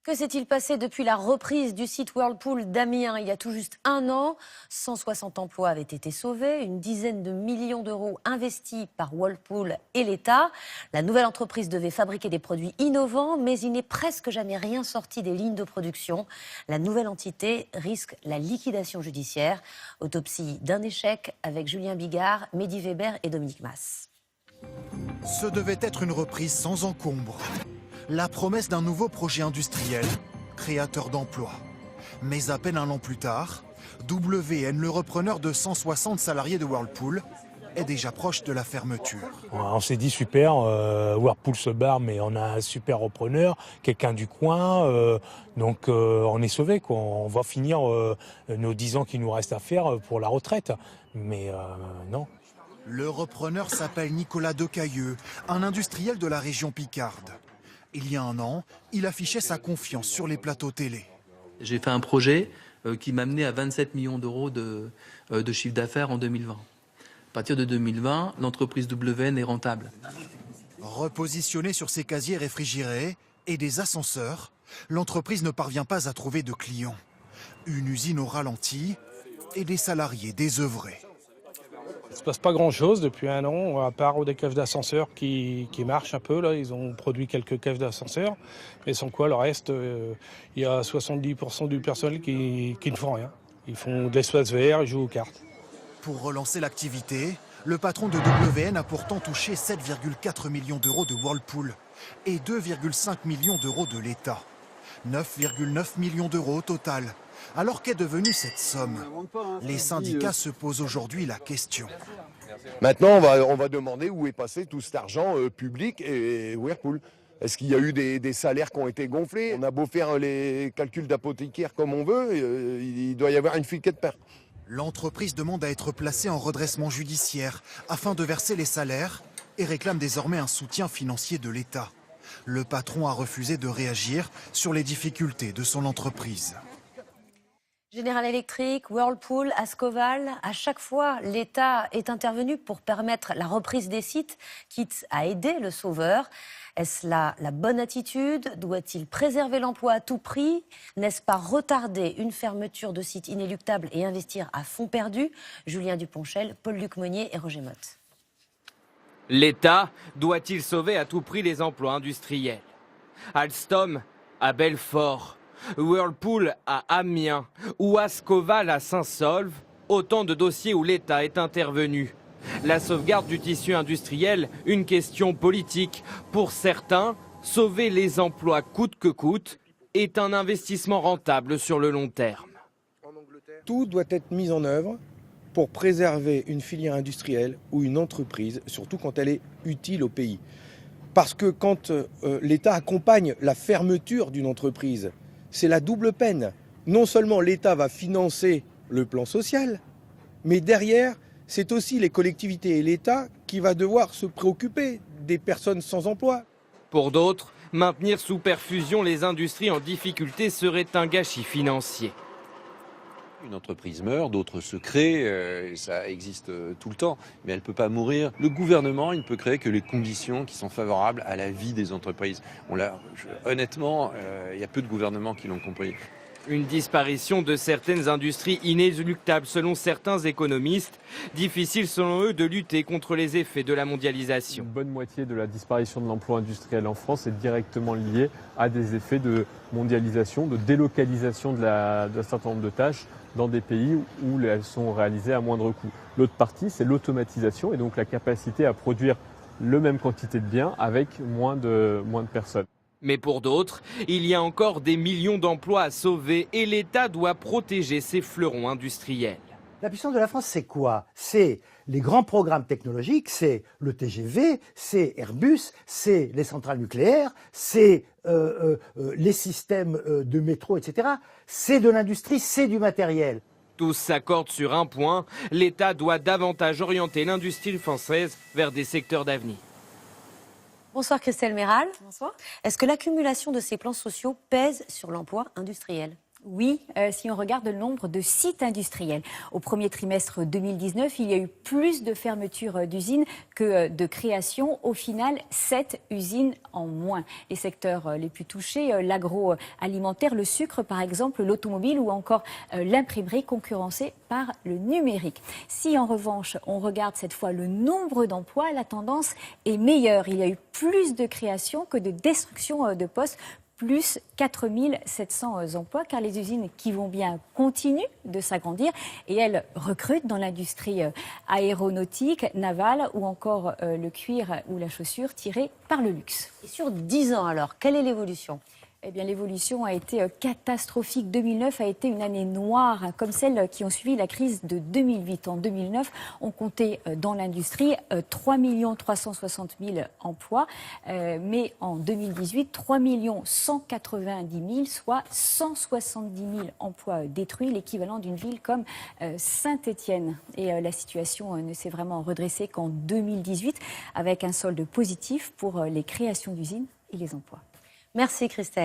Que s'est-il passé depuis la reprise du site Whirlpool d'Amiens il y a tout juste un an? 160 emplois avaient été sauvés, une dizaine de millions d'euros investis par Whirlpool et l'État. La nouvelle entreprise devait fabriquer des produits innovants, mais il n'est presque jamais rien sorti des lignes de production. La nouvelle entité risque la liquidation judiciaire. Autopsie d'un échec avec Julien Bigard, Mehdi Weber et Dominique Mas. Ce devait être une reprise sans encombre. La promesse d'un nouveau projet industriel, créateur d'emplois. Mais à peine un an plus tard, WN, le repreneur de 160 salariés de Whirlpool, est déjà proche de la fermeture. On s'est dit super, Whirlpool se barre, mais on a un super repreneur, quelqu'un du coin, donc on est sauvé, quoi. On va finir nos 10 ans qu'il nous reste à faire pour la retraite, mais non. Le repreneur s'appelle Nicolas Decailleux, un industriel de la région Picarde. Il y a un an, il affichait sa confiance sur les plateaux télé. J'ai fait un projet qui m'a amené à 27 millions d'euros de chiffre d'affaires en 2020. À partir de 2020, l'entreprise WN est rentable. Repositionnée sur ses casiers réfrigérés et des ascenseurs, l'entreprise ne parvient pas à trouver de clients. Une usine au ralenti et des salariés désœuvrés. Il ne se passe pas grand-chose depuis un an, à part des caves d'ascenseurs qui marchent un peu. Là. Ils ont produit quelques caves d'ascenseurs, mais sans quoi le reste, il y a 70% du personnel qui ne font rien. Ils font de l'espace vert, ils jouent aux cartes. Pour relancer l'activité, le patron de WN a pourtant touché 7,4 millions d'euros de Whirlpool et 2,5 millions d'euros de l'État. 9,9 millions d'euros au total. Alors qu'est devenue cette somme? Les syndicats se posent aujourd'hui la question. Maintenant, on va demander où est passé tout cet argent public et Whirlpool. Est-ce qu'il y a eu des salaires qui ont été gonflés? On a beau faire les calculs d'apothicaire comme on veut, il doit y avoir une fuite de perte. L'entreprise demande à être placée en redressement judiciaire afin de verser les salaires et réclame désormais un soutien financier de l'État. Le patron a refusé de réagir sur les difficultés de son entreprise. General Electric, Whirlpool, Ascoval, à chaque fois, l'État est intervenu pour permettre la reprise des sites, quitte à aider le sauveur. Est-ce là la bonne attitude? Doit-il préserver l'emploi à tout prix? N'est-ce pas retarder une fermeture de site inéluctable et investir à fond perdu? Julien Duponchel, Paul-Luc Monnier et Roger Motte. L'État doit-il sauver à tout prix les emplois industriels? Alstom à Belfort, Whirlpool à Amiens ou Ascoval à Saint-Saulve, autant de dossiers où l'État est intervenu. La sauvegarde du tissu industriel, une question politique. Pour certains, sauver les emplois coûte que coûte est un investissement rentable sur le long terme. Tout doit être mis en œuvre pour préserver une filière industrielle ou une entreprise, surtout quand elle est utile au pays. Parce que quand l'État accompagne la fermeture d'une entreprise, c'est la double peine. Non seulement l'État va financer le plan social, mais derrière, c'est aussi les collectivités et l'État qui va devoir se préoccuper des personnes sans emploi. Pour d'autres, maintenir sous perfusion les industries en difficulté serait un gâchis financier. Une entreprise meurt, d'autres se créent, ça existe tout le temps, mais elle ne peut pas mourir. Le gouvernement, il ne peut créer que les conditions qui sont favorables à la vie des entreprises. Honnêtement, il y a peu de gouvernements qui l'ont compris. Une disparition de certaines industries inéluctables selon certains économistes. Difficile selon eux de lutter contre les effets de la mondialisation. Une bonne moitié de la disparition de l'emploi industriel en France est directement liée à des effets de mondialisation, de délocalisation d'un certain nombre de tâches dans des pays où elles sont réalisées à moindre coût. L'autre partie, c'est l'automatisation et donc la capacité à produire la même quantité de biens avec moins de personnes. Mais pour d'autres, il y a encore des millions d'emplois à sauver et l'État doit protéger ses fleurons industriels. La puissance de la France, c'est quoi? C'est les grands programmes technologiques, c'est le TGV, c'est Airbus, c'est les centrales nucléaires, c'est les systèmes de métro, etc. C'est de l'industrie, c'est du matériel. Tous s'accordent sur un point, l'État doit davantage orienter l'industrie française vers des secteurs d'avenir. Bonsoir Christelle Méral. Bonsoir. Est-ce que l'accumulation de ces plans sociaux pèse sur l'emploi industriel? Oui, si on regarde le nombre de sites industriels. Au premier trimestre 2019, il y a eu plus de fermetures d'usines que de créations. Au final, 7 usines en moins. Les secteurs les plus touchés, l'agroalimentaire, le sucre par exemple, l'automobile ou encore l'imprimerie concurrencée par le numérique. Si en revanche, on regarde cette fois le nombre d'emplois, la tendance est meilleure. Il y a eu plus de créations que de destruction de postes. Plus 4 700 emplois, car les usines qui vont bien continuent de s'agrandir et elles recrutent dans l'industrie aéronautique, navale ou encore le cuir ou la chaussure tirée par le luxe. Et sur 10 ans alors, quelle est l'évolution ? Eh bien, l'évolution a été catastrophique. 2009 a été une année noire, comme celles qui ont suivi la crise de 2008. En 2009, on comptait dans l'industrie 3 360 000 emplois, mais en 2018, 3 190 000, soit 170 000 emplois détruits, l'équivalent d'une ville comme Saint-Étienne. Et la situation ne s'est vraiment redressée qu'en 2018, avec un solde positif pour les créations d'usines et les emplois. Merci Christelle.